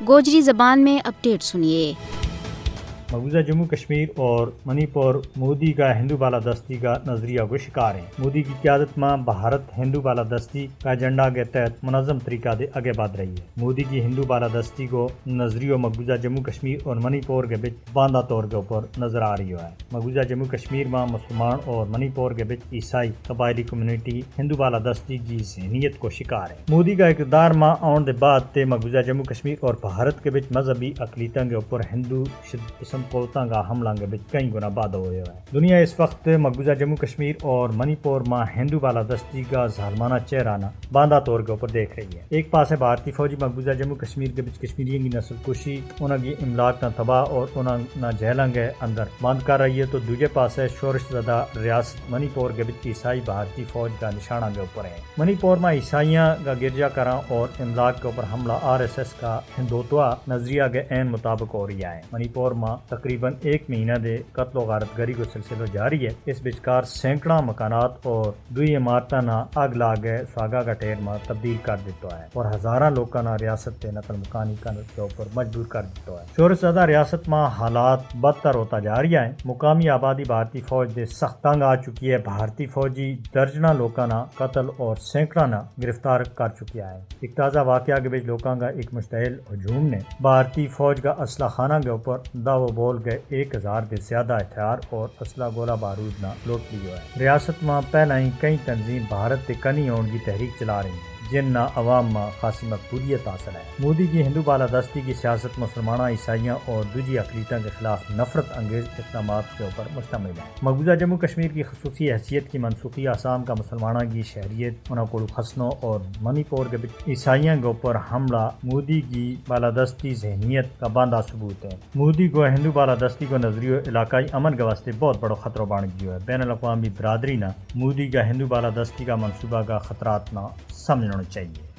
گوجری زبان میں اپڈیٹ سنیے۔ مقبوضہ جموں کشمیر اور منی پور مودی کا ہندو بالادستی کا نظریہ کو شکار ہیں۔ مودی کی قیادت میں بھارت ہندو بالادستی کا ایجنڈا کے تحت منظم طریقہ سے آگے بڑھ رہی ہے۔ مودی کی ہندو بالادستی کو نظریہ مقبوضہ جموں کشمیر اور منی پور کے بیچ باندھا طور کے اوپر نظر آ رہی ہے۔ مقبوضہ جموں کشمیر میں مسلمان اور منی پور کے بیچ عیسائی قبائلی کمیونٹی ہندو بالادستی کی ذہنیت کو شکار ہے۔ مودی کا اقتدار میں آنے کے بعد مقبوضہ جموں کشمیر اور بھارت کے بیچ مذہبی اقلیتوں کے اوپر ہندو پسند قوتوں کا حملہ کے بیچ کئی گنا بادہ ہوا ہے۔ دنیا اس وقت مقبوضہ جموں کشمیر اور منی پور میں ہندو بالادستی کا ظالمانہ چہرانہ باندھا طور کے اوپر دیکھ رہی ہے۔ ایک پاس بھارتی فوجی مقبوضہ جموں کشمیر کے بیچ کشمیریوں کی نسل کشی، انہوں کی املاک نہ تباہ اور انہوں جیلوں کے اندر بند کر رہی ہے، تو دوسرے پاس شورش زدہ ریاست منی پور کے بیچ عیسائی بھارتی فوج کا نشانہ کے اوپر ہے۔ منی پور میں عیسائیوں کا گرجا گھراں اور املاک کے اوپر حملہ RSS کا ہندوتوا نظریہ کے عین مطابق ہو رہا ہے۔ منی پور میں تقریباً ایک مہینہ دے قتل و غارت گری کو سلسلہ جاری ہے۔ اس بچکار سینکڑا مکانات اور دوئی عمارتوں نہ آگ لاگے ساگا کا ٹھیر میں تبدیل کر دیتا ہے اور ہزاراں لوگوں نے ریاست کے نقل مکانی کرنے کے اوپر مجبور کر دیتا ہے۔ شورش زدہ ریاست میں حالات بدتر ہوتا جا رہی ہیں۔ مقامی آبادی بھارتی فوج دے سخت تنگ آ چکی ہے۔ بھارتی فوجی درجنہ لوگوں نے قتل اور سینکڑا نے گرفتار کر چکا ہے۔ ایک تازہ واقعہ کے بیچ لوگوں کا ایک مشتعل ہجوم نے بھارتی فوج کا اسلحہ خانہ کے اوپر داو بول گئے 1000 سے زیادہ ہتھیار اور اسلحہ گولہ بارود نہ لوٹ لیا ہے۔ ریاست میں پہلے ہی کئی تنظیم بھارت کے کنی ہونے کی تحریک چلا رہی ہیں، جن نہ عوام میں خاصی مقبولیت حاصل ہے۔ مودی کی ہندو بالادستی کی سیاست مسلمانوں، عیسائیوں اور دوسری اقلیتوں کے خلاف نفرت انگیز اقدامات کے اوپر مشتمل ہے۔ مقبوضہ جموں کشمیر کی خصوصی حیثیت کی منسوخی، آسام کا مسلمانوں کی شہریت انہوں کو خسنوں اور منی پور کے عیسائیوں کے اوپر حملہ مودی کی بالادستی ذہنیت کا باندھا ثبوت ہے۔ مودی کو ہندو بالادستی کو نظریہ علاقائی امن کے واسطے بہت بڑا خطرہ بن گیا ہے۔ بین الاقوامی برادری نہ مودی کا ہندو بالادستی کا منصوبہ کا خطرات نہ سمجھنا چاہیے۔